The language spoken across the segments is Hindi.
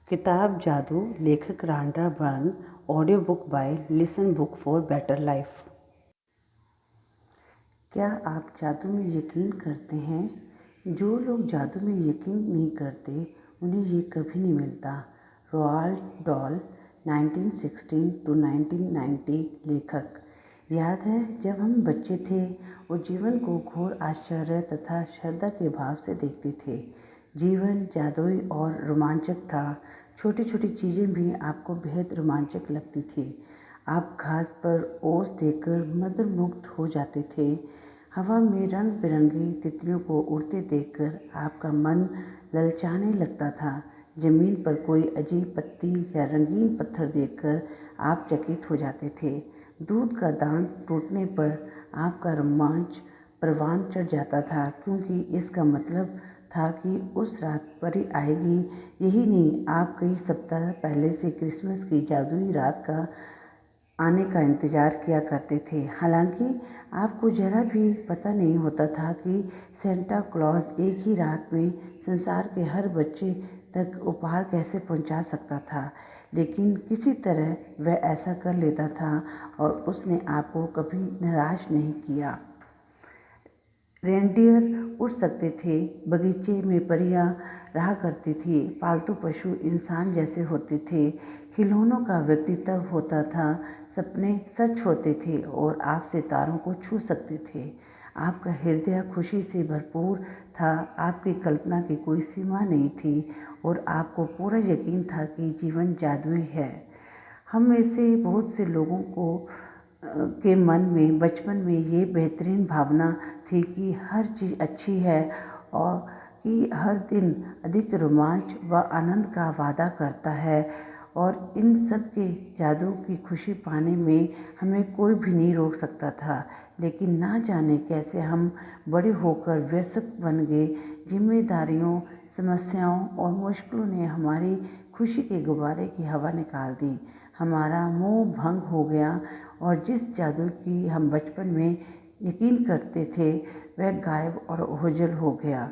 किताब जादू, लेखक Rhonda Byrne, audio book by listen book for better life. क्या आप जादू में यकीन करते हैं? जो लोग जादू में यकीन नहीं करते उन्हें ये कभी नहीं मिलता। रोआल्ड डॉल, 1916 to 1990 लेखक। याद है जब हम बच्चे थे और जीवन को घोर आश्चर्य तथा श्रद्धा के भाव से देखते थे। जीवन जादुई और रोमांचक था। छोटी छोटी चीज़ें भी आपको बेहद रोमांचक लगती थी। आप घास पर ओस देकर मंत्रमुग्ध हो जाते थे। हवा में रंग बिरंगी तितलियों को उड़ते देखकर आपका मन ललचाने लगता था। जमीन पर कोई अजीब पत्ती या रंगीन पत्थर देखकर आप चकित हो जाते थे। दूध का दान टूटने पर आपका रोमांच परवान चढ़ जाता था, क्योंकि इसका मतलब था कि उस रात परी आएगी। यही नहीं, आप कई सप्ताह पहले से क्रिसमस की जादुई रात का आने का इंतज़ार किया करते थे। हालांकि आपको जरा भी पता नहीं होता था कि सेंटा क्लॉज एक ही रात में संसार के हर बच्चे तक उपहार कैसे पहुंचा सकता था, लेकिन किसी तरह वह ऐसा कर लेता था और उसने आपको कभी निराश नहीं किया। रेनडियर उड़ सकते थे, बगीचे में परियां रहा करती थी, पालतू पशु इंसान जैसे होते थे, खिलौनों का व्यक्तित्व होता था, सपने सच होते थे और आप सितारों को छू सकते थे। आपका हृदय खुशी से भरपूर था, आपकी कल्पना की कोई सीमा नहीं थी और आपको पूरा यकीन था कि जीवन जादुई है। हम में से बहुत से लोगों को के मन में बचपन में ये बेहतरीन भावना थी कि हर चीज़ अच्छी है और कि हर दिन अधिक रोमांच व आनंद का वादा करता है और इन सब के जादू की खुशी पाने में हमें कोई भी नहीं रोक सकता था। लेकिन ना जाने कैसे हम बड़े होकर वयस्क बन गए। जिम्मेदारियों, समस्याओं और मुश्किलों ने हमारी खुशी के गुब्बारे की हवा निकाल दी। हमारा मोह भंग हो गया और जिस जादू की हम बचपन में यकीन करते थे वह गायब और ओझल हो गया।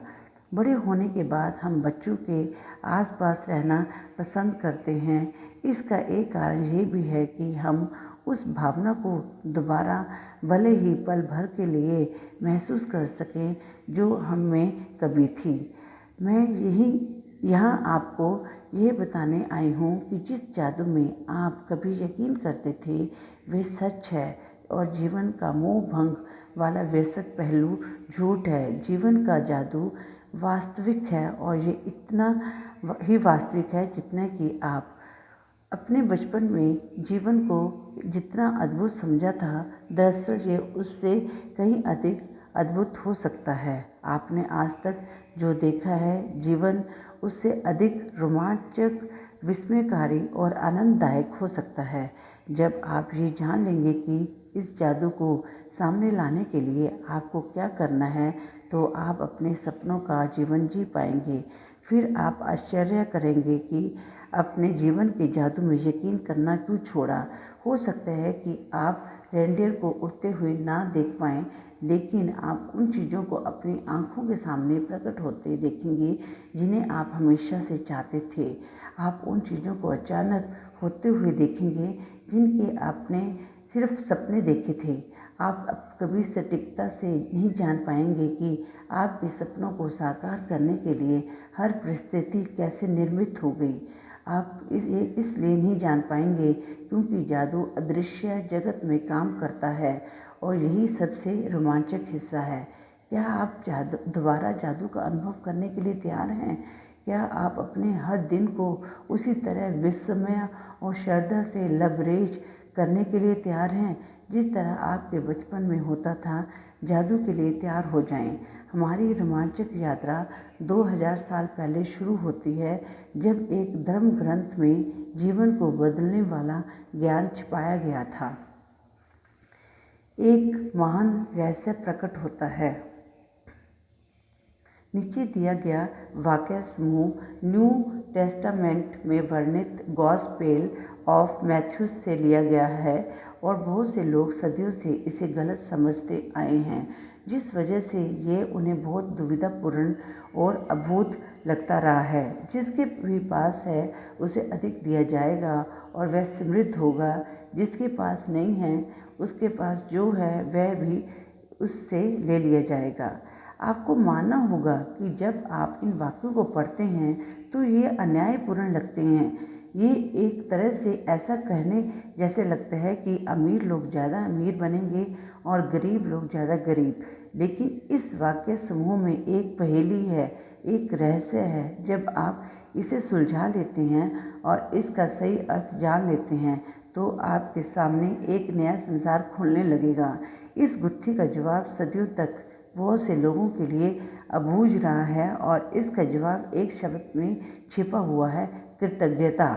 बड़े होने के बाद हम बच्चों के आसपास रहना पसंद करते हैं। इसका एक कारण ये भी है कि हम उस भावना को दोबारा भले ही पल भर के लिए महसूस कर सकें जो हम में कभी थी। मैं यहाँ आपको ये बताने आई हूँ कि जिस जादू में आप कभी यकीन करते थे वे सच है और जीवन का मोह भंग वाला वयस्क पहलू झूठ है। जीवन का जादू वास्तविक है और ये इतना ही वास्तविक है जितना कि आप अपने बचपन में जीवन को जितना अद्भुत समझा था, दरअसल ये उससे कहीं अधिक अद्भुत हो सकता है। आपने आज तक जो देखा है जीवन उससे अधिक रोमांचक, विस्मयकारी और आनंददायक हो सकता है। जब आप ये जान लेंगे कि इस जादू को सामने लाने के लिए आपको क्या करना है, तो आप अपने सपनों का जीवन जी पाएंगे। फिर आप आश्चर्य करेंगे कि अपने जीवन के जादू में यकीन करना क्यों छोड़ा। हो सकता है कि आप रेनडियर को उड़ते हुए ना देख पाएँ, लेकिन आप उन चीज़ों को अपनी आँखों के सामने प्रकट होते देखेंगे जिन्हें आप हमेशा से चाहते थे। आप उन चीज़ों को अचानक होते हुए देखेंगे जिनके आपने सिर्फ सपने देखे थे। आप कभी सटीकता से नहीं जान पाएंगे कि आपके सपनों को साकार करने के लिए हर परिस्थिति कैसे निर्मित हो गई। आप इसलिए नहीं जान पाएंगे क्योंकि जादू अदृश्य जगत में काम करता है और यही सबसे रोमांचक हिस्सा है। क्या आप दोबारा जादू का अनुभव करने के लिए तैयार हैं? क्या आप अपने हर दिन को उसी तरह विस्मय और श्रद्धा से लबरेज करने के लिए तैयार हैं जिस तरह आपके बचपन में होता था? जादू के लिए तैयार हो जाएं। हमारी रोमांचक यात्रा 2000 साल पहले शुरू होती है, जब एक धर्म ग्रंथ में जीवन को बदलने वाला ज्ञान छिपाया गया था। एक महान रहस्य प्रकट होता है। नीचे दिया गया वाक्य समूह न्यू टेस्टामेंट में वर्णित गॉस्पेल ऑफ मैथ्यूस से लिया गया है और बहुत से लोग सदियों से इसे गलत समझते आए हैं। जिस वजह से ये उन्हें बहुत दुविधापूर्ण और अभूत लगता रहा है। जिसके भी पास है उसे अधिक दिया जाएगा और वह समृद्ध होगा, जिसके पास नहीं है उसके पास जो है वह भी उससे ले लिया जाएगा। आपको मानना होगा कि जब आप इन वाक्यों को पढ़ते हैं तो ये अन्यायपूर्ण लगते हैं। ये एक तरह से ऐसा कहने जैसे लगता है कि अमीर लोग ज़्यादा अमीर बनेंगे और गरीब लोग ज़्यादा गरीब। लेकिन इस वाक्य समूह में एक पहेली है, एक रहस्य है। जब आप इसे सुलझा लेते हैं और इसका सही अर्थ जान लेते हैं तो आपके सामने एक नया संसार खुलने लगेगा। इस गुत्थी का जवाब सदियों तक बहुत से लोगों के लिए अबूझ रहा है और इसका जवाब एक शब्द में छिपा हुआ है, कृतज्ञता।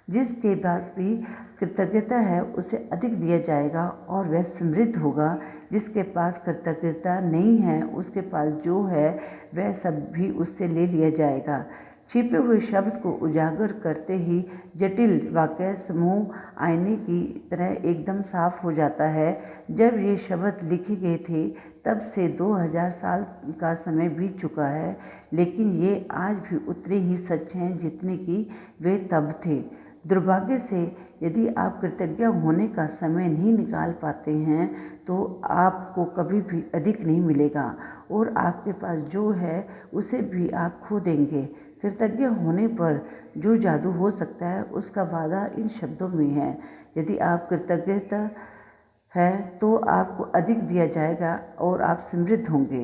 जिसके पास भी कृतज्ञता है उसे अधिक दिया जाएगा और वह समृद्ध होगा। जिसके पास कृतज्ञता नहीं है उसके पास जो है वह सब भी उससे ले लिया जाएगा। छिपे हुए शब्द को उजागर करते ही जटिल वाक्य समूह आईने की तरह एकदम साफ हो जाता है। जब ये शब्द लिखे गए थे तब से 2000 साल का समय बीत चुका है, लेकिन ये आज भी उतने ही सच हैं जितने कि वे तब थे। दुर्भाग्य से यदि आप कृतज्ञ होने का समय नहीं निकाल पाते हैं तो आपको कभी भी अधिक नहीं मिलेगा और आपके पास जो है उसे भी आप खो देंगे। कृतज्ञ होने पर जो जादू हो सकता है उसका वादा इन शब्दों में है। यदि आप कृतज्ञता है तो आपको अधिक दिया जाएगा और आप समृद्ध होंगे।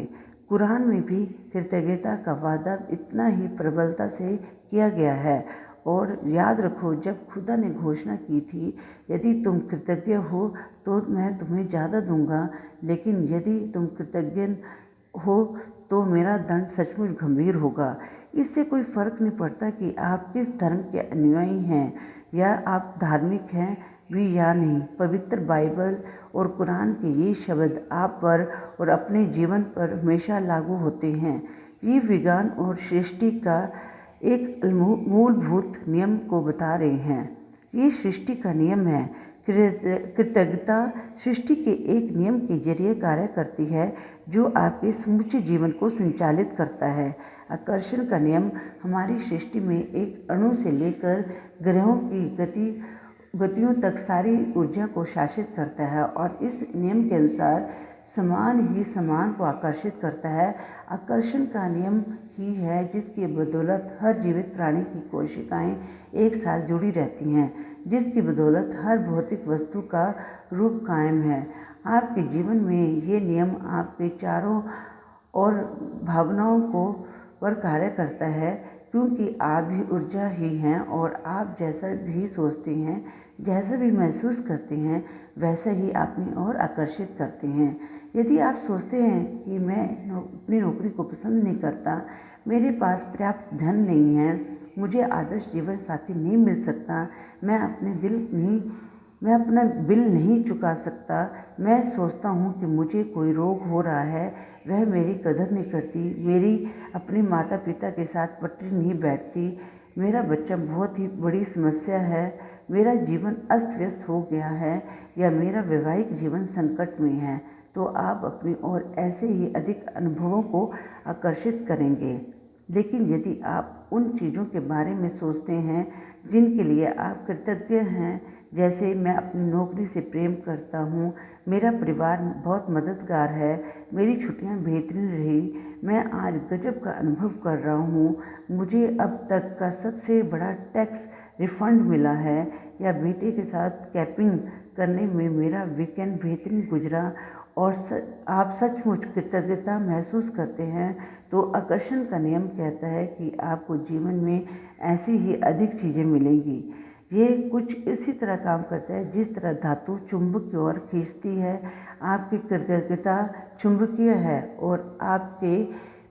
कुरान में भी कृतज्ञता का वादा इतना ही प्रबलता से किया गया है। और याद रखो, जब खुदा ने घोषणा की थी, यदि तुम कृतज्ञ हो तो मैं तुम्हें ज़्यादा दूंगा, लेकिन यदि तुम कृतज्ञ हो तो मेरा दंड सचमुच गंभीर होगा। इससे कोई फ़र्क नहीं पड़ता कि आप किस धर्म के अनुयायी हैं या आप धार्मिक हैं भी या नहीं। पवित्र बाइबल और कुरान के ये शब्द आप पर और अपने जीवन पर हमेशा लागू होते हैं। ये विज्ञान और सृष्टि का एक मूलभूत नियम को बता रहे हैं। ये सृष्टि का नियम है। कृतज्ञता सृष्टि के एक नियम के जरिए कार्य करती है जो आपके समूचे जीवन को संचालित करता है। आकर्षण का नियम हमारी सृष्टि में एक अणु से लेकर ग्रहों की गतियों तक सारी ऊर्जा को शासित करता है और इस नियम के अनुसार समान ही समान को आकर्षित करता है। आकर्षण का नियम ही है जिसकी बदौलत हर जीवित प्राणी की कोशिकाएं एक साथ जुड़ी रहती हैं, जिसकी बदौलत हर भौतिक वस्तु का रूप कायम है। आपके जीवन में ये नियम आपके चारों ओर भावनाओं को पर कार्य करता है, क्योंकि आप भी ऊर्जा ही हैं और आप जैसा भी सोचते हैं, जैसा भी महसूस करते हैं, वैसा ही अपनी ओर आकर्षित करते हैं। यदि आप सोचते हैं कि मैं अपनी नौकरी को पसंद नहीं करता, मेरे पास पर्याप्त धन नहीं है, मुझे आदर्श जीवन साथी नहीं मिल सकता, मैं अपना बिल नहीं चुका सकता, मैं सोचता हूँ कि मुझे कोई रोग हो रहा है, वह मेरी कदर नहीं करती, मेरी अपने माता पिता के साथ पटरी नहीं बैठती, मेरा बच्चा बहुत ही बड़ी समस्या है, मेरा जीवन अस्त व्यस्त हो गया है या मेरा वैवाहिक जीवन संकट में है, तो आप अपनी ओर ऐसे ही अधिक अनुभवों को आकर्षित करेंगे। लेकिन यदि आप उन चीज़ों के बारे में सोचते हैं जिनके लिए आप कृतज्ञ हैं, जैसे मैं अपनी नौकरी से प्रेम करता हूँ, मेरा परिवार बहुत मददगार है, मेरी छुट्टियाँ बेहतरीन रही, मैं आज गजब का अनुभव कर रहा हूँ, मुझे अब तक का सबसे बड़ा टैक्स रिफंड मिला है, या बेटे के साथ कैंपिंग करने में मेरा वीकेंड बेहतरीन गुजरा, और आप सचमुच कृतज्ञता महसूस करते हैं, तो आकर्षण का नियम कहता है कि आपको जीवन में ऐसी ही अधिक चीज़ें मिलेंगी। ये कुछ इसी तरह काम करता है जिस तरह धातु चुंबक की ओर खींचती है। आपकी कृतज्ञता चुंबकीय है और आपके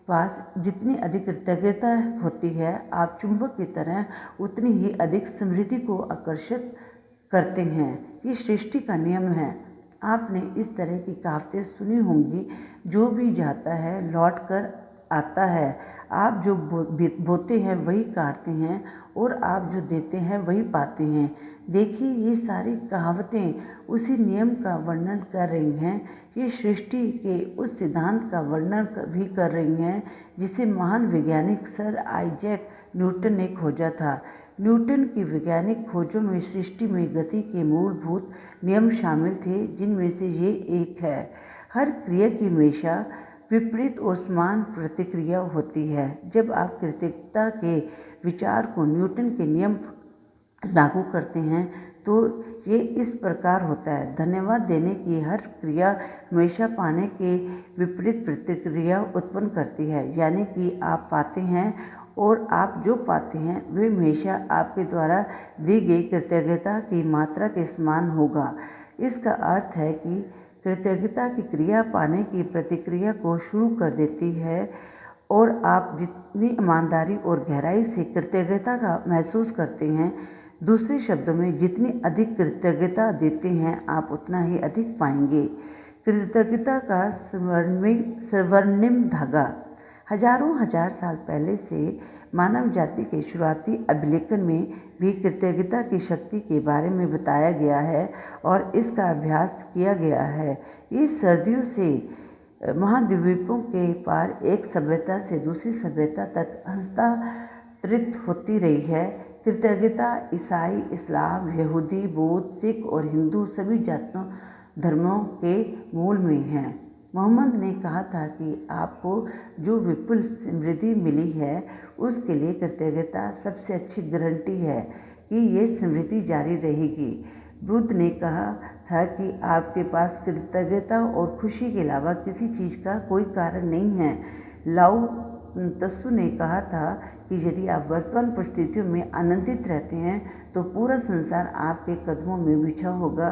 पास जितनी अधिक कृतज्ञता होती है, आप चुंबक की तरह उतनी ही अधिक समृद्धि को आकर्षित करते हैं। ये सृष्टि का नियम है। आपने इस तरह की कहावतें सुनी होंगी, जो भी जाता है लौट कर आता है। आप जो बोते हैं वही काटते हैं और आप जो देते हैं वही पाते हैं। देखिए, ये सारी कहावतें उसी नियम का वर्णन कर रही हैं। ये सृष्टि के उस सिद्धांत का वर्णन भी कर रही हैं जिसे महान वैज्ञानिक सर आइजैक न्यूटन ने खोजा था। न्यूटन की वैज्ञानिक खोजों में सृष्टि में गति के मूलभूत नियम शामिल थे, जिनमें से ये एक है, हर क्रिया की हमेशा विपरीत और समान प्रतिक्रिया होती है। जब आप कृतज्ञता के विचार को न्यूटन के नियम लागू करते हैं तो ये इस प्रकार होता है, धन्यवाद देने की हर क्रिया हमेशा पाने के विपरीत प्रतिक्रिया उत्पन्न करती है। यानी कि आप पाते हैं और आप जो पाते हैं वे हमेशा आपके द्वारा दी गई कृतज्ञता की मात्रा के समान होगा। इसका अर्थ है कि कृतज्ञता की क्रिया पाने की प्रतिक्रिया को शुरू कर देती है और आप जितनी ईमानदारी और गहराई से कृतज्ञता का महसूस करते हैं, दूसरे शब्दों में जितनी अधिक कृतज्ञता देते हैं आप उतना ही अधिक पाएंगे। कृतज्ञता का स्वर्णिम धागा हजारों हजार साल पहले से मानव जाति के शुरुआती अभिलेखन में भी कृतज्ञता की शक्ति के बारे में बताया गया है और इसका अभ्यास किया गया है। ये सदियों से महाद्वीपों के पार एक सभ्यता से दूसरी सभ्यता तक हस्तांतरित होती रही है। कृतज्ञता ईसाई, इस्लाम, यहूदी, बौद्ध, सिख और हिंदू सभी जातों धर्मों के मूल में है। मोहम्मद ने कहा था कि आपको जो विपुल समृद्धि मिली है उसके लिए कृतज्ञता सबसे अच्छी गारंटी है कि ये समृद्धि जारी रहेगी। बुद्ध ने कहा था कि आपके पास कृतज्ञता और खुशी के अलावा किसी चीज़ का कोई कारण नहीं है। लाओ त्सु ने कहा था कि यदि आप वर्तमान परिस्थितियों में आनंदित रहते हैं तो पूरा संसार आपके कदमों में बिछा होगा।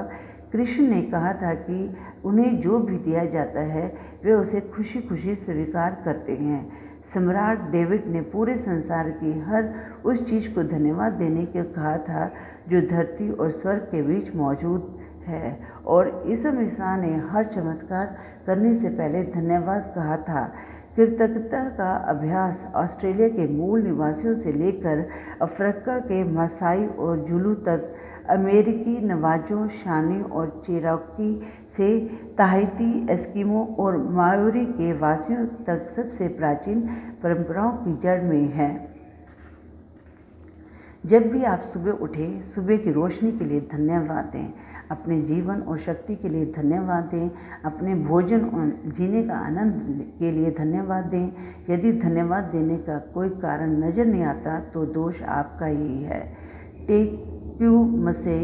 कृष्ण ने कहा था कि उन्हें जो भी दिया जाता है वे उसे खुशी खुशी स्वीकार करते हैं। सम्राट डेविड ने पूरे संसार की हर उस चीज़ को धन्यवाद देने को कहा था जो धरती और स्वर्ग के बीच मौजूद है, और ईसा मसीह ने हर चमत्कार करने से पहले धन्यवाद कहा था। कृतज्ञता का अभ्यास ऑस्ट्रेलिया के मूल निवासियों से लेकर अफ्रीका के मासाई और जुलू तक, अमेरिकी नवाजों, शानी और चेरोकी से ताहिती, एस्किमो और माओरी के वासियों तक सबसे प्राचीन परंपराओं की जड़ में है। जब भी आप सुबह उठें, सुबह की रोशनी के लिए धन्यवाद दें, अपने जीवन और शक्ति के लिए धन्यवाद दें, अपने भोजन और जीने का आनंद के लिए धन्यवाद दें। यदि धन्यवाद देने का कोई कारण नज़र नहीं आता तो दोष आपका ही है। टेक्यू मसे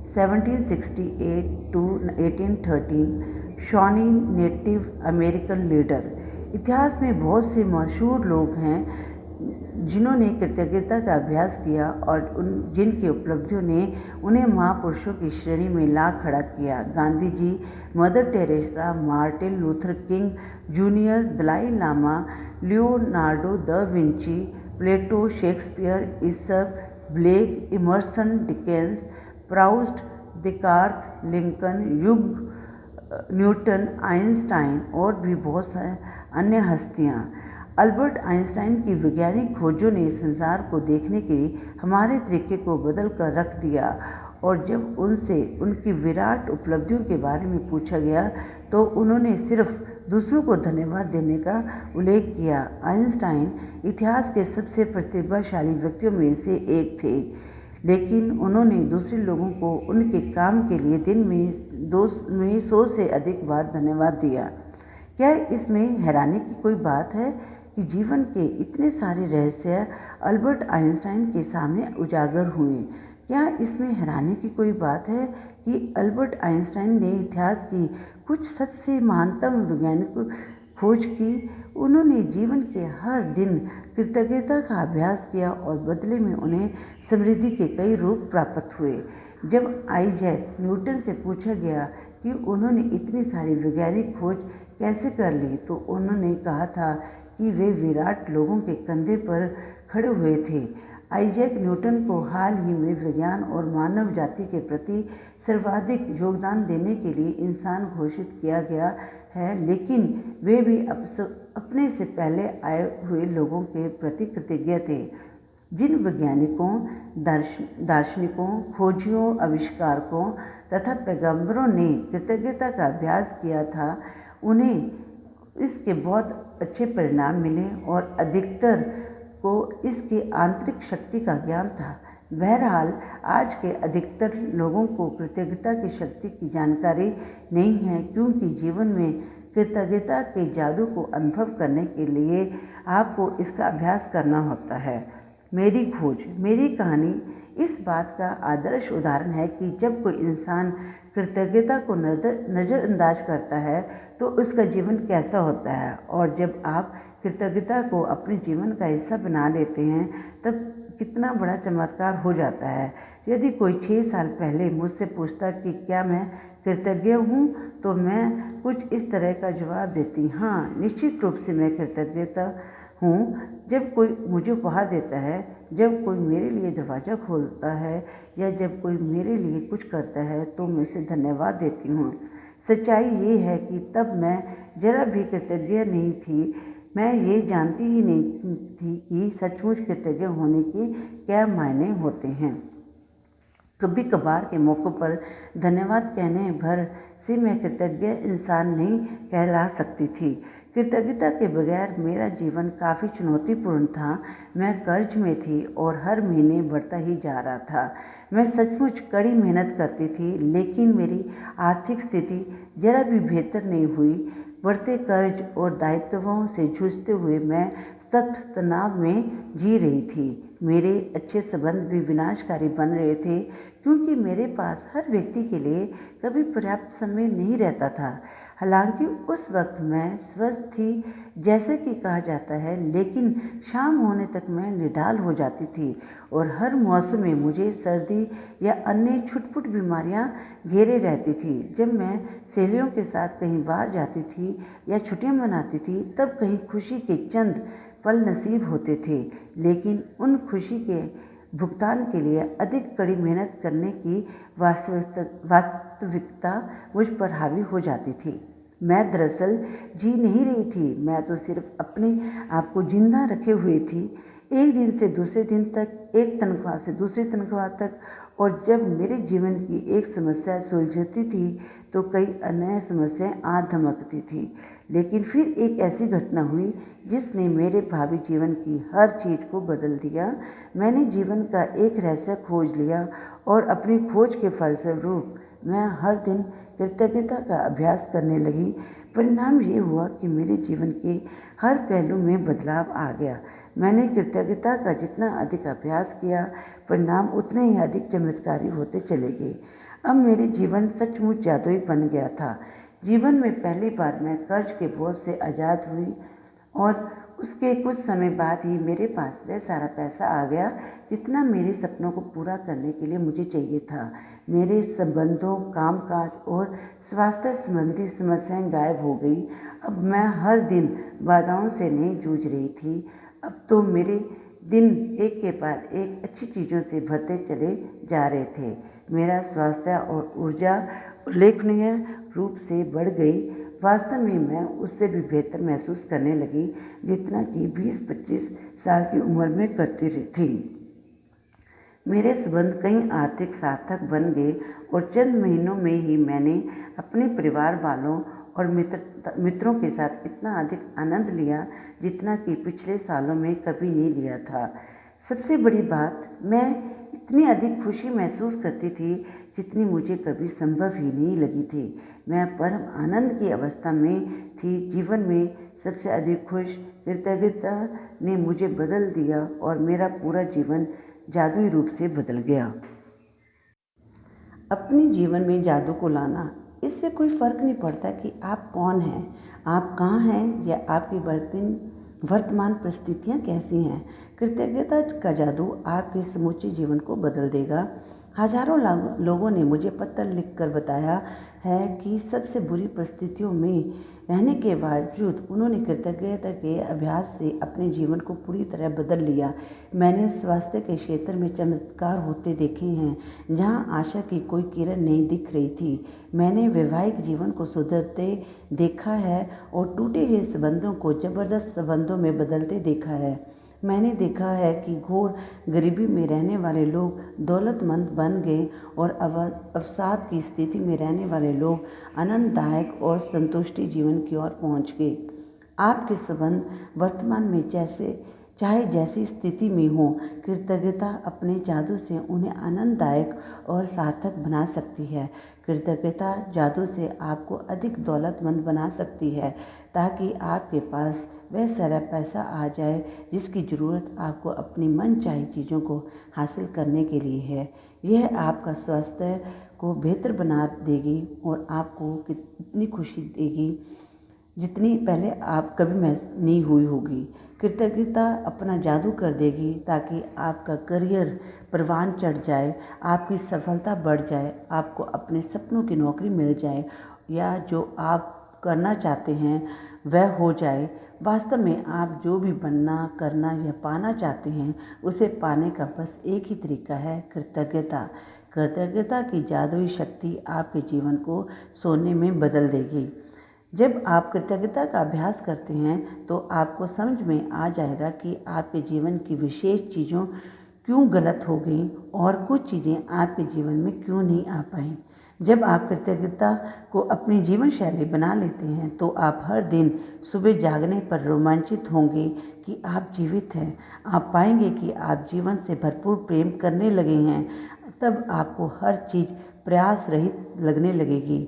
1768 to 1813 शॉनी नेटिव अमेरिकन लीडर। इतिहास में बहुत से मशहूर लोग हैं जिन्होंने कृतज्ञता का अभ्यास किया और जिनकी उपलब्धियों ने उन्हें महापुरुषों की श्रेणी में ला खड़ा किया। Gandhi ji, Mother Teresa, Martin Luther King Junior, Dalai Lama, Leonardo da Vinci, Plato, Shakespeare, Aesop, Blake, Emerson, Dickens, Proust, Descartes, Lincoln, युग, न्यूटन, आइंस्टाइन और भी बहुत सारे अन्य हस्तियाँ। अल्बर्ट आइंस्टाइन की वैज्ञानिक खोजों ने संसार को देखने के हमारे तरीके को बदल कर रख दिया, और जब उनसे उनकी विराट उपलब्धियों के बारे में पूछा गया तो उन्होंने सिर्फ दूसरों को धन्यवाद देने का उल्लेख किया। आइंस्टाइन इतिहास के सबसे प्रतिभाशाली व्यक्तियों में से एक थे, लेकिन उन्होंने दूसरे लोगों को उनके काम के लिए दिन में 100 से अधिक बार धन्यवाद दिया। क्या इसमें हैरानी की कोई बात है कि जीवन के इतने सारे रहस्य अल्बर्ट आइंस्टाइन के सामने उजागर हुए? क्या इसमें हैरानी की कोई बात है कि अल्बर्ट आइंस्टाइन ने इतिहास की कुछ सबसे महानतम वैज्ञानिक खोज की? उन्होंने जीवन के हर दिन कृतज्ञता का अभ्यास किया और बदले में उन्हें समृद्धि के कई रूप प्राप्त हुए। जब आइजैक न्यूटन से पूछा गया कि उन्होंने इतनी सारी वैज्ञानिक खोज कैसे कर ली तो उन्होंने कहा था कि वे विराट लोगों के कंधे पर खड़े हुए थे। आइजैक न्यूटन को हाल ही में विज्ञान और मानव जाति के प्रति सर्वाधिक योगदान देने के लिए इंसान घोषित किया गया है, लेकिन वे भी अपने से पहले आए हुए लोगों के प्रति कृतज्ञ थे। जिन वैज्ञानिकों, दार्शनिकों, खोजियों, आविष्कारकों तथा पैगंबरों ने कृतज्ञता का अभ्यास किया था, उन्हें इसके बहुत अच्छे परिणाम मिले और अधिकतर को इसकी आंतरिक शक्ति का ज्ञान था। बहरहाल आज के अधिकतर लोगों को कृतज्ञता की शक्ति की जानकारी नहीं है, क्योंकि जीवन में कृतज्ञता के जादू को अनुभव करने के लिए आपको इसका अभ्यास करना होता है। मेरी खोज, मेरी कहानी इस बात का आदर्श उदाहरण है कि जब कोई इंसान कृतज्ञता को नज़रअंदाज करता है तो उसका जीवन कैसा होता है, और जब आप कृतज्ञता को अपने जीवन का हिस्सा बना लेते हैं तब कितना बड़ा चमत्कार हो जाता है। यदि कोई 6 साल पहले मुझसे पूछता कि क्या मैं कृतज्ञ हूँ, तो मैं कुछ इस तरह का जवाब देती, हाँ, निश्चित रूप से मैं कृतज्ञता हूँ। जब कोई मुझे उपहार देता है, जब कोई मेरे लिए दरवाज़ा खोलता है या जब कोई मेरे लिए कुछ करता है तो मैं उसे धन्यवाद देती हूँ। सच्चाई ये है कि तब मैं जरा भी कृतज्ञ नहीं थी। मैं ये जानती ही नहीं थी कि सचमुच कृतज्ञ होने के क्या मायने होते हैं। कभी कभार के मौक़ों पर धन्यवाद कहने भर से मैं कृतज्ञ इंसान नहीं कहला सकती थी। कृतज्ञता के बगैर मेरा जीवन काफ़ी चुनौतीपूर्ण था। मैं कर्ज में थी और हर महीने बढ़ता ही जा रहा था। मैं सचमुच कड़ी मेहनत करती थी, लेकिन मेरी आर्थिक स्थिति जरा भी बेहतर नहीं हुई। बढ़ते कर्ज और दायित्वों से जूझते हुए मैं सख्त तनाव में जी रही थी। मेरे अच्छे संबंध भी विनाशकारी बन रहे थे, क्योंकि मेरे पास हर व्यक्ति के लिए कभी पर्याप्त समय नहीं रहता था। हालांकि उस वक्त मैं स्वस्थ थी, जैसे कि कहा जाता है, लेकिन शाम होने तक मैं निढाल हो जाती थी और हर मौसम में मुझे सर्दी या अन्य छुटपुट बीमारियां घेरे रहती थी। जब मैं सहेलियों के साथ कहीं बाहर जाती थी या छुट्टियां मनाती थी, तब कहीं खुशी के चंद पल नसीब होते थे, लेकिन उन खुशी के भुगतान के लिए अधिक कड़ी मेहनत करने की वास्तविकता मुझ पर हावी हो जाती थी। मैं दरअसल जी नहीं रही थी, मैं तो सिर्फ अपने आप को जिंदा रखे हुए थी, एक दिन से दूसरे दिन तक, एक तनख्वाह से दूसरी तनख्वाह तक। और जब मेरे जीवन की एक समस्या सुलझती थी तो कई अन्य समस्याएं आ धमकती थी। लेकिन फिर एक ऐसी घटना हुई जिसने मेरे भावी जीवन की हर चीज़ को बदल दिया। मैंने जीवन का एक रहस्य खोज लिया और अपनी खोज के फलस्वरूप मैं हर दिन कृतज्ञता का अभ्यास करने लगी। परिणाम ये हुआ कि मेरे जीवन के हर पहलू में बदलाव आ गया। मैंने कृतज्ञता का जितना अधिक अभ्यास किया, परिणाम उतने ही अधिक चमत्कारी होते चले गए। अब मेरे जीवन सचमुच जादुई बन गया था। जीवन में पहली बार मैं कर्ज के बोझ से आज़ाद हुई और उसके कुछ समय बाद ही मेरे पास वह सारा पैसा आ गया जितना मेरे सपनों को पूरा करने के लिए मुझे चाहिए था। मेरे संबंधों, कामकाज और स्वास्थ्य संबंधी समस्याएं गायब हो गई। अब मैं हर दिन बाधाओं से नहीं जूझ रही थी। अब तो मेरे दिन एक के बाद एक अच्छी चीज़ों से भरते चले जा रहे थे। मेरा स्वास्थ्य और ऊर्जा उल्लेखनीय रूप से बढ़ गई। वास्तव में मैं उससे भी बेहतर महसूस करने लगी जितना कि 20-25 साल की उम्र में करती थी। मेरे संबंध कई आर्थिक सार्थक बन गए और चंद महीनों में ही मैंने अपने परिवार वालों और मित्रों के साथ इतना अधिक आनंद लिया जितना कि पिछले सालों में कभी नहीं लिया था। सबसे बड़ी बात, मैं इतनी अधिक खुशी महसूस करती थी जितनी मुझे कभी संभव ही नहीं लगी थी। मैं परम आनंद की अवस्था में थी। जीवन में सबसे अधिक खुश कृतज्ञता ने मुझे बदल दिया और मेरा पूरा जीवन जादुई रूप से बदल गया। अपने जीवन में जादू को लाना, इससे कोई फ़र्क नहीं पड़ता कि आप कौन हैं, आप कहाँ हैं या आपकी वर्तमान परिस्थितियाँ कैसी हैं। कृतज्ञता का जादू आपके समूचे जीवन को बदल देगा। हजारों लोगों ने मुझे पत्र लिखकर बताया है कि सबसे बुरी परिस्थितियों में रहने के बावजूद उन्होंने कृतज्ञता के अभ्यास से अपने जीवन को पूरी तरह बदल लिया। मैंने स्वास्थ्य के क्षेत्र में चमत्कार होते देखे हैं जहां आशा की कोई किरण नहीं दिख रही थी। मैंने वैवाहिक जीवन को सुधरते देखा है और टूटे हुए संबंधों को ज़बरदस्त संबंधों में बदलते देखा है। मैंने देखा है कि घोर गरीबी में रहने वाले लोग दौलतमंद बन गए और अवसाद की स्थिति में रहने वाले लोग आनंददायक और संतुष्टि जीवन की ओर पहुंच गए। आपके संबंध वर्तमान में चाहे जैसी स्थिति में हो, कृतज्ञता अपने जादू से उन्हें आनंददायक और सार्थक बना सकती है। कृतज्ञता जादू से आपको अधिक दौलतमंद बना सकती है ताकि आपके पास वह सारा पैसा आ जाए जिसकी ज़रूरत आपको अपनी मनचाही चीज़ों को हासिल करने के लिए है। यह आपका स्वास्थ्य को बेहतर बना देगी और आपको कितनी खुशी देगी जितनी पहले आप कभी महसूस नहीं हुई होगी। कृतज्ञता अपना जादू कर देगी ताकि आपका करियर परवान चढ़ जाए, आपकी सफलता बढ़ जाए, आपको अपने सपनों की नौकरी मिल जाए या जो आप करना चाहते हैं वह हो जाए। वास्तव में आप जो भी बनना, करना या पाना चाहते हैं उसे पाने का बस एक ही तरीका है, कृतज्ञता। कृतज्ञता की जादुई शक्ति आपके जीवन को सोने में बदल देगी। जब आप कृतज्ञता का अभ्यास करते हैं तो आपको समझ में आ जाएगा कि आपके जीवन की विशेष चीज़ों क्यों गलत हो गई और कुछ चीज़ें आपके जीवन में क्यों नहीं आ पाई। जब आप कृतज्ञता को अपनी जीवन शैली बना लेते हैं तो आप हर दिन सुबह जागने पर रोमांचित होंगे कि आप जीवित हैं। आप पाएंगे कि आप जीवन से भरपूर प्रेम करने लगे हैं। तब आपको हर चीज़ प्रयास रहित लगने लगेगी।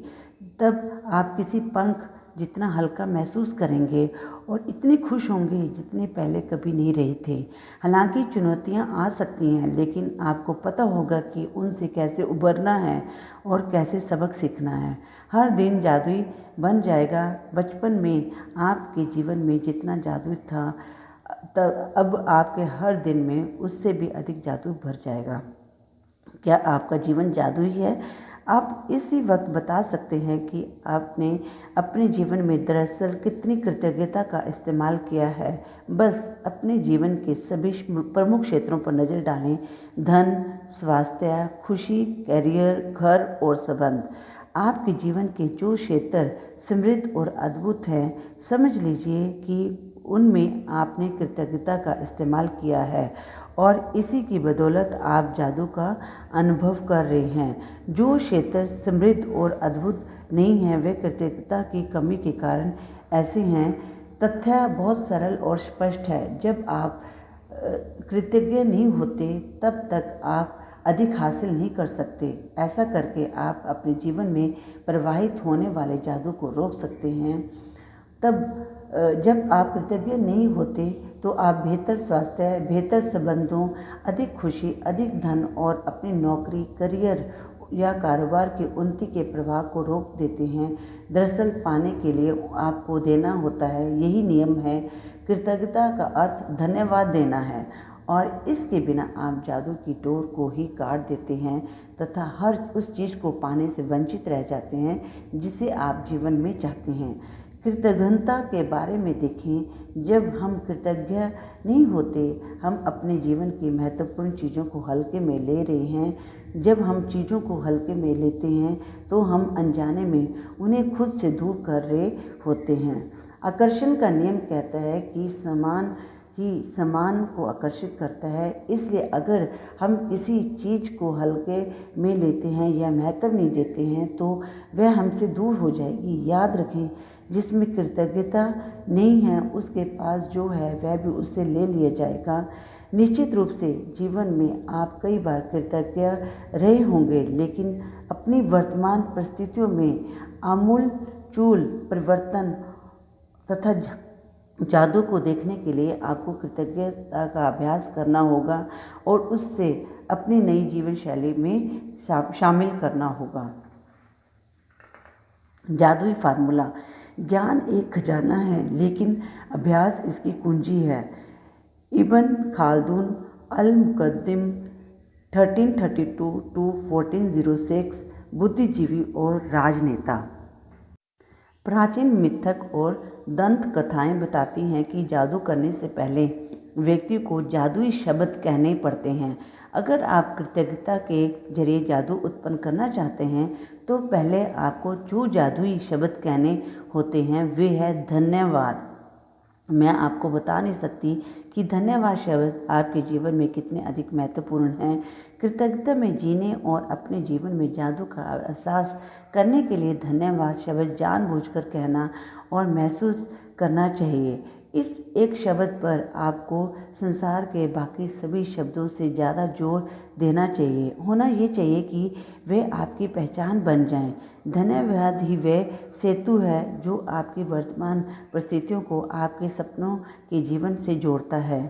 तब आप किसी पंख जितना हल्का महसूस करेंगे और इतने खुश होंगे जितने पहले कभी नहीं रहे थे। हालांकि चुनौतियां आ सकती हैं, लेकिन आपको पता होगा कि उनसे कैसे उबरना है और कैसे सबक सीखना है। हर दिन जादुई बन जाएगा। बचपन में आपके जीवन में जितना जादू था तब अब आपके हर दिन में उससे भी अधिक जादू भर जाएगा। क्या आपका जीवन जादुई है? आप इसी वक्त बता सकते हैं कि आपने अपने जीवन में दरअसल कितनी कृतज्ञता का इस्तेमाल किया है। बस अपने जीवन के सभी प्रमुख क्षेत्रों पर नज़र डालें। धन, स्वास्थ्य, खुशी, करियर, घर और संबंध। आपके जीवन के जो क्षेत्र समृद्ध और अद्भुत हैं, समझ लीजिए कि उनमें आपने कृतज्ञता का इस्तेमाल किया है और इसी की बदौलत आप जादू का अनुभव कर रहे हैं। जो क्षेत्र समृद्ध और अद्भुत नहीं है वे कृतज्ञता की कमी के कारण ऐसे हैं। तथ्य बहुत सरल और स्पष्ट है। जब आप कृतज्ञ नहीं होते तब तक आप अधिक हासिल नहीं कर सकते। ऐसा करके आप अपने जीवन में प्रवाहित होने वाले जादू को रोक सकते हैं। तब जब आप कृतज्ञ नहीं होते तो आप बेहतर स्वास्थ्य, बेहतर संबंधों, अधिक खुशी, अधिक धन और अपनी नौकरी, करियर या कारोबार की उन्नति के प्रभाव को रोक देते हैं। दरअसल पाने के लिए आपको देना होता है, यही नियम है। कृतज्ञता का अर्थ धन्यवाद देना है और इसके बिना आप जादू की डोर को ही काट देते हैं तथा हर उस चीज़ को पाने से वंचित रह जाते हैं जिसे आप जीवन में चाहते हैं। कृतज्ञता के बारे में देखें। जब हम कृतज्ञ नहीं होते, हम अपने जीवन की महत्वपूर्ण चीज़ों को हल्के में ले रहे हैं। जब हम चीज़ों को हल्के में लेते हैं तो हम अनजाने में उन्हें खुद से दूर कर रहे होते हैं। आकर्षण का नियम कहता है कि समान ही समान को आकर्षित करता है। इसलिए अगर हम किसी चीज़ को हल्के में लेते हैं या महत्व नहीं देते हैं तो वह हमसे दूर हो जाएगी। याद रखें, जिसमें कृतज्ञता नहीं है उसके पास जो है वह भी उससे ले लिया जाएगा। निश्चित रूप से जीवन में आप कई बार कृतज्ञ रहे होंगे, लेकिन अपनी वर्तमान परिस्थितियों में आमूल-चूल परिवर्तन तथा जादू को देखने के लिए आपको कृतज्ञता का अभ्यास करना होगा और उससे अपनी नई जीवन शैली में शामिल करना होगा। जादुई फार्मूला। ज्ञान एक खजाना है लेकिन अभ्यास इसकी कुंजी है। इब्न खाल्दून अल-मुक़द्दिम 1332 to 1406 बुद्धिजीवी और राजनेता। प्राचीन मिथक और दंत कथाएं बताती हैं कि जादू करने से पहले व्यक्ति को जादुई शब्द कहने पड़ते हैं। अगर आप कृतज्ञता के जरिए जादू उत्पन्न करना चाहते हैं तो पहले आपको जो जादुई शब्द कहने होते हैं वे है धन्यवाद। मैं आपको बता नहीं सकती कि धन्यवाद शब्द आपके जीवन में कितने अधिक महत्वपूर्ण हैं। कृतज्ञता में जीने और अपने जीवन में जादू का एहसास करने के लिए धन्यवाद शब्द जानबूझकर कहना और महसूस करना चाहिए। इस एक शब्द पर आपको संसार के बाकी सभी शब्दों से ज़्यादा जोर देना चाहिए। होना ये चाहिए कि वे आपकी पहचान बन जाएं। धन्यवाद ही वह सेतु है जो आपकी वर्तमान परिस्थितियों को आपके सपनों के जीवन से जोड़ता है।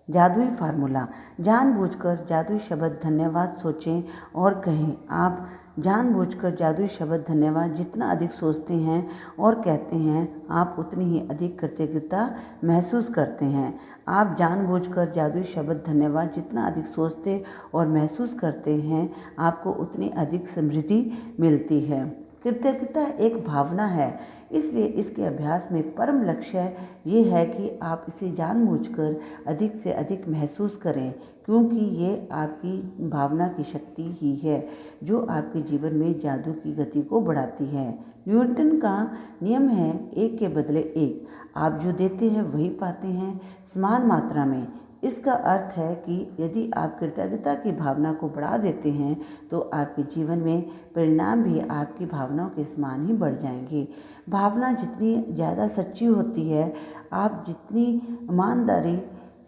जादुई फार्मूला। जानबूझकर जादुई शब्द धन्यवाद सोचें और कहें। आप जानबूझकर जादुई शब्द धन्यवाद जितना अधिक सोचते हैं और कहते हैं आप उतनी ही अधिक कृतज्ञता महसूस करते हैं। आप जानबूझकर जादुई शब्द धन्यवाद जितना अधिक सोचते और महसूस करते हैं आपको उतनी अधिक समृद्धि मिलती है। कृतज्ञता एक भावना है, इसलिए इसके अभ्यास में परम लक्ष्य ये है कि आप इसे जानबूझकर अधिक से अधिक महसूस करें, क्योंकि ये आपकी भावना की शक्ति ही है जो आपके जीवन में जादू की गति को बढ़ाती है। न्यूटन का नियम है एक के बदले एक। आप जो देते हैं वही पाते हैं, समान मात्रा में। इसका अर्थ है कि यदि आप कृतज्ञता की भावना को बढ़ा देते हैं तो आपके जीवन में परिणाम भी आपकी भावनाओं के समान ही बढ़ जाएंगे। भावना जितनी ज़्यादा सच्ची होती है, आप जितनी ईमानदारी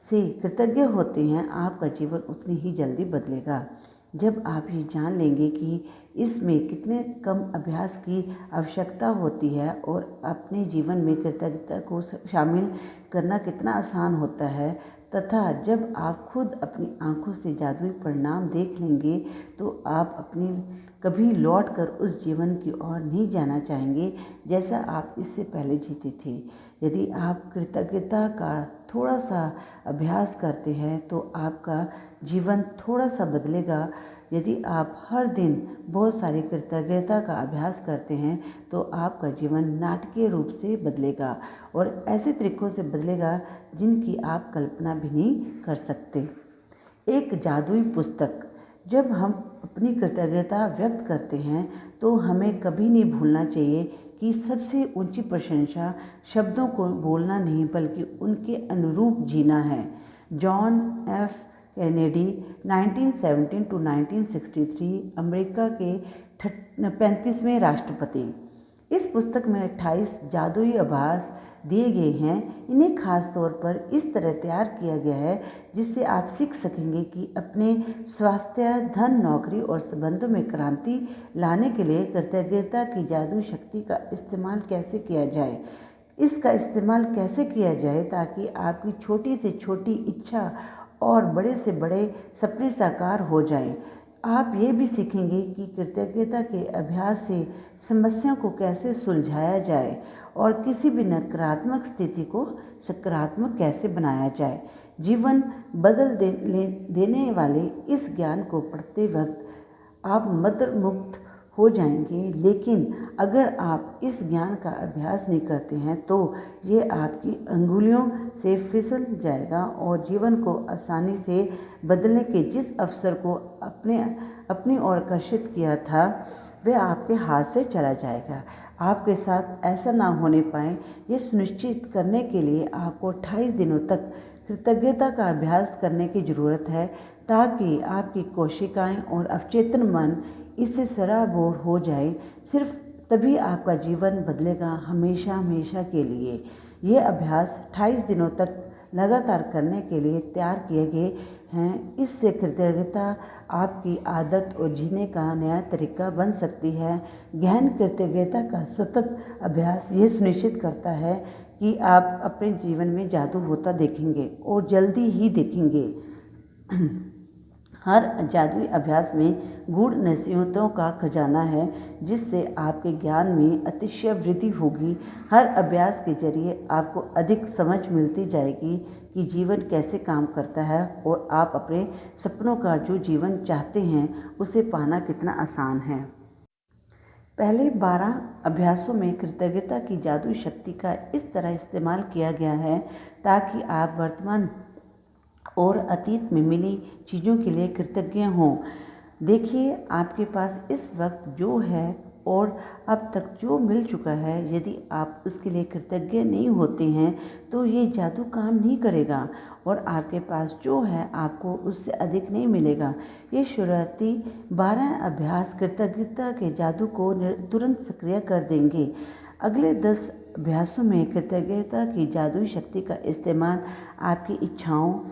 से कृतज्ञ होते हैं, आपका जीवन उतनी ही जल्दी बदलेगा। जब आप ये जान लेंगे कि इसमें कितने कम अभ्यास की आवश्यकता होती है और अपने जीवन में कृतज्ञता को शामिल करना कितना आसान होता है, तथा जब आप खुद अपनी आंखों से जादुई परिणाम देख लेंगे तो आप अपनी कभी लौटकर उस जीवन की ओर नहीं जाना चाहेंगे जैसा आप इससे पहले जीते थे। यदि आप कृतज्ञता का थोड़ा सा अभ्यास करते हैं तो आपका जीवन थोड़ा सा बदलेगा। यदि आप हर दिन बहुत सारी कृतज्ञता का अभ्यास करते हैं तो आपका जीवन नाटकीय रूप से बदलेगा और ऐसे तरीकों से बदलेगा जिनकी आप कल्पना भी नहीं कर सकते। एक जादुई पुस्तक। जब हम अपनी कृतज्ञता व्यक्त करते हैं तो हमें कभी नहीं भूलना चाहिए कि सबसे ऊंची प्रशंसा शब्दों को बोलना नहीं बल्कि उनके अनुरूप जीना है। John F Kennedy 1917 to 1963 America के 35वें राष्ट्रपति। इस पुस्तक में 28 जादुई आभास दिए गए हैं। इन्हें खास तौर पर इस तरह तैयार किया गया है जिससे आप सीख सकेंगे कि अपने स्वास्थ्य, धन, नौकरी और संबंधों में क्रांति लाने के लिए कृतज्ञता की जादू शक्ति का इस्तेमाल कैसे किया जाए। इसका इस्तेमाल कैसे किया जाए ताकि आपकी छोटी से छोटी इच्छा और बड़े से बड़े सपने साकार हो जाएं। आप ये भी सीखेंगे कि कृतज्ञता के अभ्यास से समस्याओं को कैसे सुलझाया जाए और किसी भी नकारात्मक स्थिति को सकारात्मक कैसे बनाया जाए। जीवन बदल देने वाले इस ज्ञान को पढ़ते वक्त आप मंत्रमुग्ध हो जाएंगे, लेकिन अगर आप इस ज्ञान का अभ्यास नहीं करते हैं तो ये आपकी अंगुलियों से फिसल जाएगा और जीवन को आसानी से बदलने के जिस अवसर को अपनी ओर आकर्षित किया था वह आपके हाथ से चला जाएगा। आपके साथ ऐसा ना होने पाए ये सुनिश्चित करने के लिए आपको 28 दिनों तक कृतज्ञता का अभ्यास करने की ज़रूरत है ताकि आपकी कोशिकाएं और अवचेतन मन इससे सराबोर हो जाए। सिर्फ तभी आपका जीवन बदलेगा हमेशा हमेशा के लिए। ये अभ्यास 28 दिनों तक लगातार करने के लिए तैयार किए गए हैं। इससे कृतज्ञता आपकी आदत और जीने का नया तरीका बन सकती है। गहन कृतज्ञता का सतत अभ्यास ये सुनिश्चित करता है कि आप अपने जीवन में जादू होता देखेंगे और जल्दी ही देखेंगे। हर जादुई अभ्यास में गूढ़ नसीहतों का खजाना है जिससे आपके ज्ञान में अतिशय वृद्धि होगी। हर अभ्यास के जरिए आपको अधिक समझ मिलती जाएगी कि जीवन कैसे काम करता है और आप अपने सपनों का जो जीवन चाहते हैं उसे पाना कितना आसान है। पहले 12 अभ्यासों में कृतज्ञता की जादुई शक्ति का इस तरह इस्तेमाल किया गया है ताकि आप वर्तमान और अतीत में मिली चीज़ों के लिए कृतज्ञ हों। देखिए, आपके पास इस वक्त जो है और अब तक जो मिल चुका है, यदि आप उसके लिए कृतज्ञ नहीं होते हैं तो ये जादू काम नहीं करेगा और आपके पास जो है आपको उससे अधिक नहीं मिलेगा। ये शुरुआती 12 अभ्यास कृतज्ञता के जादू को तुरंत सक्रिय कर देंगे। अगले 10 अभ्यासों में कृतज्ञता की जादुई शक्ति का इस्तेमाल आपकी इच्छाओं,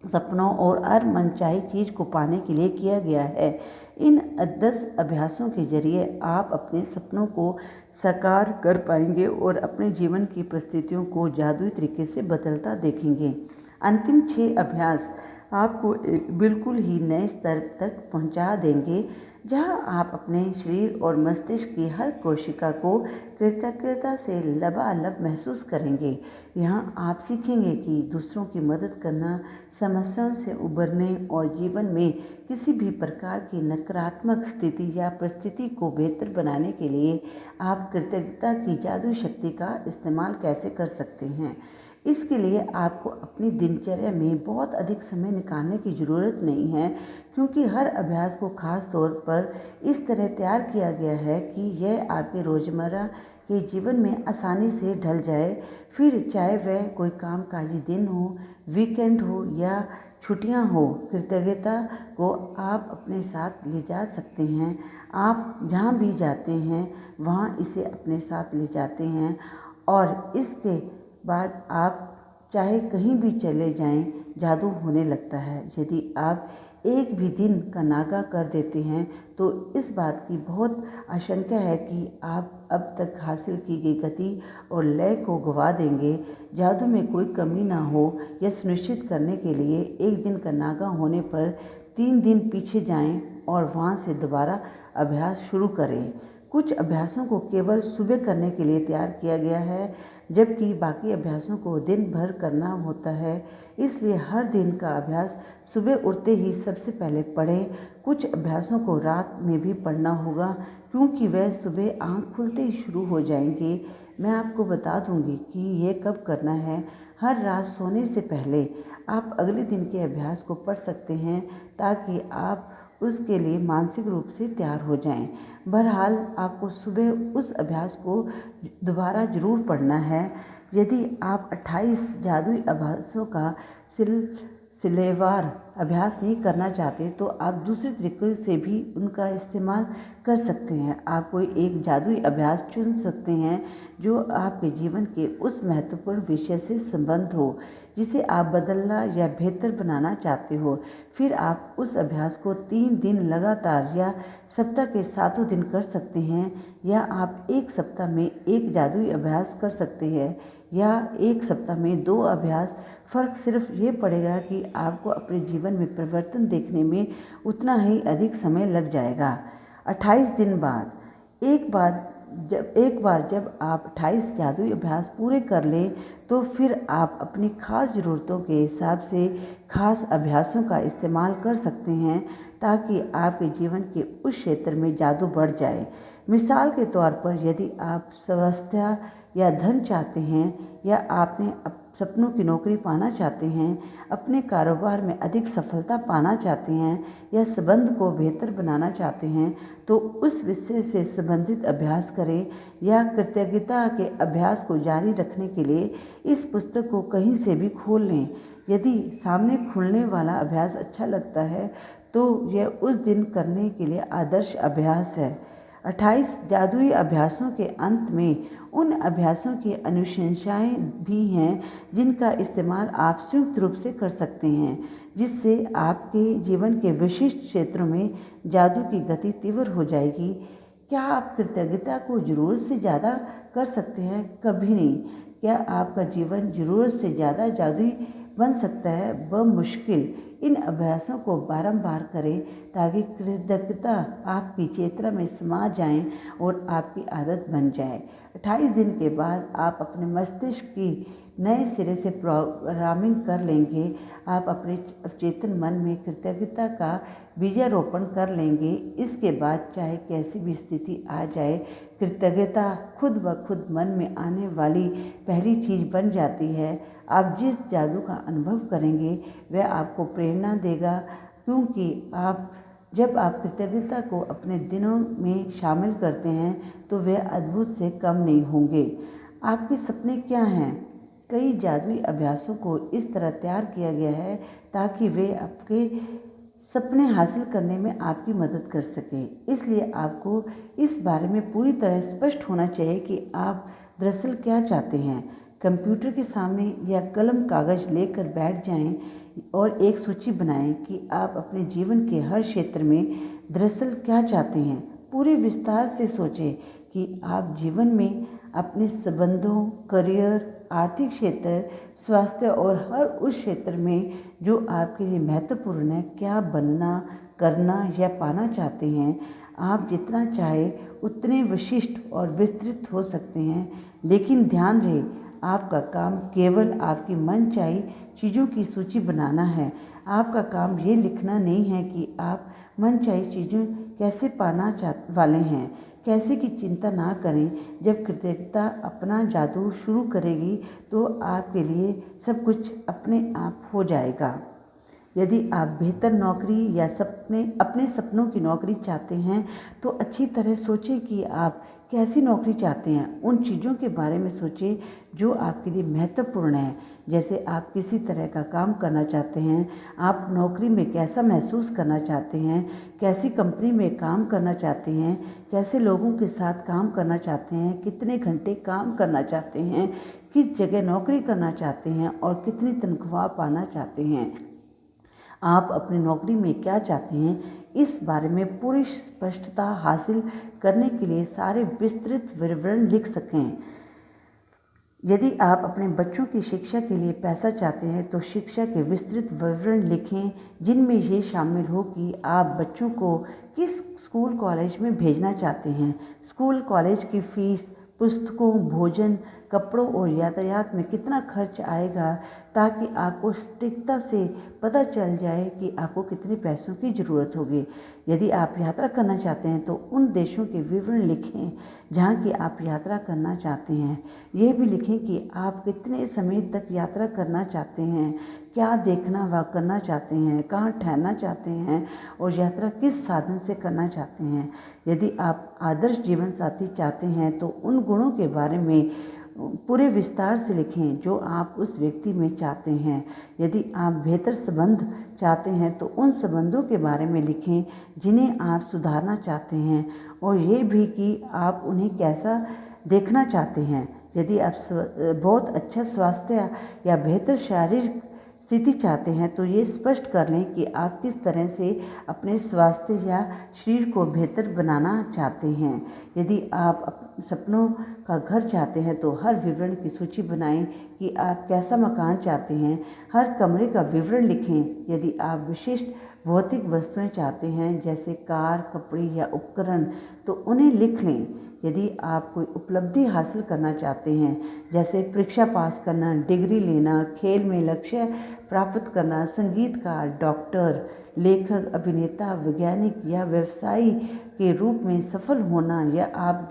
सपनों और हर मनचाही चीज़ को पाने के लिए किया गया है। इन 10 अभ्यासों के जरिए आप अपने सपनों को साकार कर पाएंगे और अपने जीवन की परिस्थितियों को जादुई तरीके से बदलता देखेंगे। अंतिम 6 अभ्यास आपको एक बिल्कुल ही नए स्तर तक पहुंचा देंगे, जहां आप अपने शरीर और मस्तिष्क की हर कोशिका को कृतज्ञता से लबालब महसूस करेंगे। यहां आप सीखेंगे कि दूसरों की मदद करना, समस्याओं से उबरने और जीवन में किसी भी प्रकार की नकारात्मक स्थिति या परिस्थिति को बेहतर बनाने के लिए आप कृतज्ञता की जादुई शक्ति का इस्तेमाल कैसे कर सकते हैं। इसके लिए आपको अपनी दिनचर्या में बहुत अधिक समय निकालने की ज़रूरत नहीं है, क्योंकि हर अभ्यास को खास तौर पर इस तरह तैयार किया गया है कि यह आपके रोज़मर्रा के जीवन में आसानी से ढल जाए। फिर चाहे वह कोई कामकाजी दिन हो, वीकेंड हो या छुट्टियां हो, कृतज्ञता को आप अपने साथ ले जा सकते हैं। आप जहां भी जाते हैं वहां इसे अपने साथ ले जाते हैं और इसके बाद आप चाहे कहीं भी चले जाएं, जादू होने लगता है। यदि आप एक भी दिन का नागा कर देते हैं तो इस बात की बहुत आशंका है कि आप अब तक हासिल की गई गति और लय को गंवा देंगे। जादू में कोई कमी ना हो यह सुनिश्चित करने के लिए एक दिन का नागा होने पर 3 दिन पीछे जाएं और वहां से दोबारा अभ्यास शुरू करें। कुछ अभ्यासों को केवल सुबह करने के लिए तैयार किया गया है, जबकि बाकी अभ्यासों को दिन भर करना होता है। इसलिए हर दिन का अभ्यास सुबह उठते ही सबसे पहले पढ़ें। कुछ अभ्यासों को रात में भी पढ़ना होगा, क्योंकि वह सुबह आँख खुलते ही शुरू हो जाएंगे। मैं आपको बता दूंगी कि ये कब करना है। हर रात सोने से पहले आप अगले दिन के अभ्यास को पढ़ सकते हैं, ताकि आप उसके लिए मानसिक रूप से तैयार हो जाएं। बहरहाल आपको सुबह उस अभ्यास को दोबारा ज़रूर पढ़ना है। यदि आप 28 जादुई अभ्यासों का सिलेवार अभ्यास नहीं करना चाहते तो आप दूसरे तरीके से भी उनका इस्तेमाल कर सकते हैं। आप कोई एक जादुई अभ्यास चुन सकते हैं जो आपके जीवन के उस महत्वपूर्ण विषय से संबंध हो जिसे आप बदलना या बेहतर बनाना चाहते हो। फिर आप उस अभ्यास को 3 दिन लगातार या सप्ताह के 7 दिन कर सकते हैं, या आप एक सप्ताह में एक जादुई अभ्यास कर सकते हैं या एक सप्ताह में 2 अभ्यास। फ़र्क सिर्फ ये पड़ेगा कि आपको अपने जीवन में परिवर्तन देखने में उतना ही अधिक समय लग जाएगा। 28 दिन बाद एक बार जब आप 28 जादुई अभ्यास पूरे कर लें तो फिर आप अपनी खास ज़रूरतों के हिसाब से खास अभ्यासों का इस्तेमाल कर सकते हैं, ताकि आपके जीवन के उस क्षेत्र में जादू बढ़ जाए। मिसाल के तौर पर, यदि आप स्वास्थ्य या धन चाहते हैं, या आपने सपनों की नौकरी पाना चाहते हैं, अपने कारोबार में अधिक सफलता पाना चाहते हैं, या संबंध को बेहतर बनाना चाहते हैं, तो उस विषय से संबंधित अभ्यास करें। या कृतज्ञता के अभ्यास को जारी रखने के लिए इस पुस्तक को कहीं से भी खोल लें। यदि सामने खुलने वाला अभ्यास अच्छा लगता है तो यह उस दिन करने के लिए आदर्श अभ्यास है। 28 जादुई अभ्यासों के अंत में उन अभ्यासों की अनुशंसाएं भी हैं जिनका इस्तेमाल आप संयुक्त रूप से कर सकते हैं, जिससे आपके जीवन के विशिष्ट क्षेत्रों में जादू की गति तीव्र हो जाएगी। क्या आप कृतज्ञता को ज़रूरत से ज़्यादा कर सकते हैं? कभी नहीं। क्या आपका जीवन ज़रूरत से ज़्यादा जादुई बन सकता है? बमुश्किल। इन अभ्यासों को बारंबार करें ताकि कृतज्ञता आपकी चेतना में समा जाए और आपकी आदत बन जाए। 28 दिन के बाद आप अपने मस्तिष्क की नए सिरे से प्रोग्रामिंग कर लेंगे। आप अपने अवचेतन मन में कृतज्ञता का बीजारोपण कर लेंगे। इसके बाद चाहे कैसी भी स्थिति आ जाए, कृतज्ञता खुद ब खुद मन में आने वाली पहली चीज़ बन जाती है। आप जिस जादू का अनुभव करेंगे वह आपको प्रेरणा देगा, क्योंकि जब आप कृतज्ञता को अपने दिनों में शामिल करते हैं तो वे अद्भुत से कम नहीं होंगे। आपके सपने क्या हैं? कई जादुई अभ्यासों को इस तरह तैयार किया गया है ताकि वे आपके सपने हासिल करने में आपकी मदद कर सके। इसलिए आपको इस बारे में पूरी तरह स्पष्ट होना चाहिए कि आप दरअसल क्या चाहते हैं। कंप्यूटर के सामने या कलम कागज़ लेकर बैठ जाएं और एक सूची बनाएं कि आप अपने जीवन के हर क्षेत्र में दरअसल क्या चाहते हैं। पूरे विस्तार से सोचें कि आप जीवन में अपने संबंधों, करियर, आर्थिक क्षेत्र, स्वास्थ्य और हर उस क्षेत्र में जो आपके लिए महत्वपूर्ण है, क्या बनना, करना या पाना चाहते हैं। आप जितना चाहे उतने विशिष्ट और विस्तृत हो सकते हैं, लेकिन ध्यान रहे आपका काम केवल आपकी मनचाही चीज़ों की सूची बनाना है। आपका काम ये लिखना नहीं है कि आप मनचाही चीज़ें कैसे पाना वाले हैं। कैसे की चिंता ना करें। जब कृतज्ञता अपना जादू शुरू करेगी तो आपके लिए सब कुछ अपने आप हो जाएगा। यदि आप बेहतर नौकरी या अपने सपनों की नौकरी चाहते हैं तो अच्छी तरह सोचें कि आप कैसी नौकरी चाहते हैं। उन चीज़ों के बारे में सोचें जो आपके लिए महत्वपूर्ण है। जैसे आप किसी तरह का काम करना चाहते हैं, आप नौकरी में कैसा महसूस करना चाहते हैं, कैसी कंपनी में काम करना चाहते हैं, कैसे लोगों के साथ काम करना चाहते हैं, कितने घंटे काम करना चाहते हैं, किस जगह नौकरी करना चाहते हैं और कितनी तनख्वाह पाना चाहते हैं। आप अपनी नौकरी में क्या चाहते हैं, इस बारे में पूरी स्पष्टता हासिल करने के लिए सारे विस्तृत विवरण लिख सकें। यदि आप अपने बच्चों की शिक्षा के लिए पैसा चाहते हैं तो शिक्षा के विस्तृत विवरण लिखें, जिनमें ये शामिल हो कि आप बच्चों को किस स्कूल कॉलेज में भेजना चाहते हैं, स्कूल कॉलेज की फ़ीस, पुस्तकों, भोजन, कपड़ों और यातायात में कितना खर्च आएगा, ताकि आपको सटीकता से पता चल जाए कि आपको कितने पैसों की ज़रूरत होगी। यदि आप यात्रा करना चाहते हैं तो उन देशों के विवरण लिखें जहाँ की आप यात्रा करना चाहते हैं। यह भी लिखें कि आप कितने समय तक यात्रा करना चाहते हैं, क्या देखना व करना चाहते हैं, कहाँ ठहरना चाहते हैं और यात्रा किस साधन से करना चाहते हैं। यदि आप आदर्श जीवन साथी चाहते हैं तो उन गुणों के बारे में पूरे विस्तार से लिखें जो आप उस व्यक्ति में चाहते हैं। यदि आप बेहतर संबंध चाहते हैं तो उन संबंधों के बारे में लिखें जिन्हें आप सुधारना चाहते हैं और ये भी कि आप उन्हें कैसा देखना चाहते हैं। यदि आप बहुत अच्छा स्वास्थ्य या बेहतर शारीरिक स्थिति चाहते हैं तो ये स्पष्ट कर लें कि आप किस तरह से अपने स्वास्थ्य या शरीर को बेहतर बनाना चाहते हैं। यदि आप सपनों का घर चाहते हैं तो हर विवरण की सूची बनाएं कि आप कैसा मकान चाहते हैं, हर कमरे का विवरण लिखें। यदि आप विशिष्ट भौतिक वस्तुएं चाहते हैं जैसे कार, कपड़े या उपकरण तो उन्हें लिख लें। यदि आप कोई उपलब्धि हासिल करना चाहते हैं जैसे परीक्षा पास करना, डिग्री लेना, खेल में लक्ष्य प्राप्त करना, संगीतकार, डॉक्टर, लेखक, अभिनेता, वैज्ञानिक या व्यवसायी के रूप में सफल होना, या आप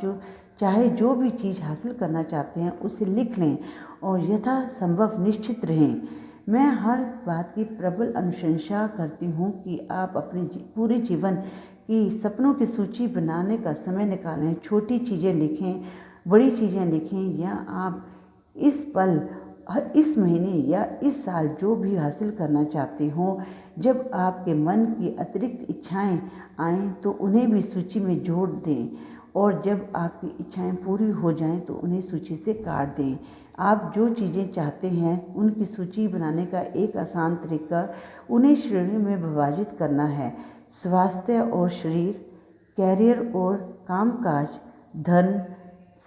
जो भी चीज़ हासिल करना चाहते हैं उसे लिख लें और यथासंभव निश्चित रहें। मैं हर बात की प्रबल अनुशंसा करती हूँ कि आप अपने पूरे जीवन की सपनों की सूची बनाने का समय निकालें। छोटी चीज़ें लिखें, बड़ी चीज़ें लिखें, या आप इस पल, इस महीने या इस साल जो भी हासिल करना चाहते हो, जब आपके मन की अतिरिक्त इच्छाएं आएँ तो उन्हें भी सूची में जोड़ दें और जब आपकी इच्छाएं पूरी हो जाएं तो उन्हें सूची से काट दें। आप जो चीज़ें चाहते हैं उनकी सूची बनाने का एक आसान तरीका उन्हें श्रेणियों में विभाजित करना है। स्वास्थ्य और शरीर, कैरियर और कामकाज, धन,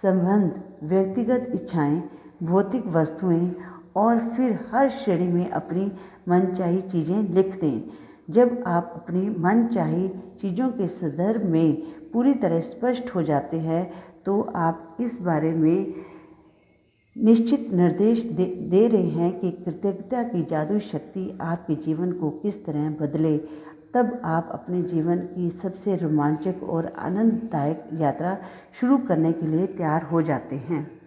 संबंध, व्यक्तिगत इच्छाएं, भौतिक वस्तुएं और फिर हर श्रेणी में अपनी मनचाही चीज़ें लिख दें। जब आप अपनी मनचाही चीज़ों के संदर्भ में पूरी तरह स्पष्ट हो जाते हैं तो आप इस बारे में निश्चित निर्देश दे रहे हैं कि कृतज्ञता की जादू शक्ति आपके जीवन को किस तरह बदले। तब आप अपने जीवन की सबसे रोमांचक और आनंददायक यात्रा शुरू करने के लिए तैयार हो जाते हैं।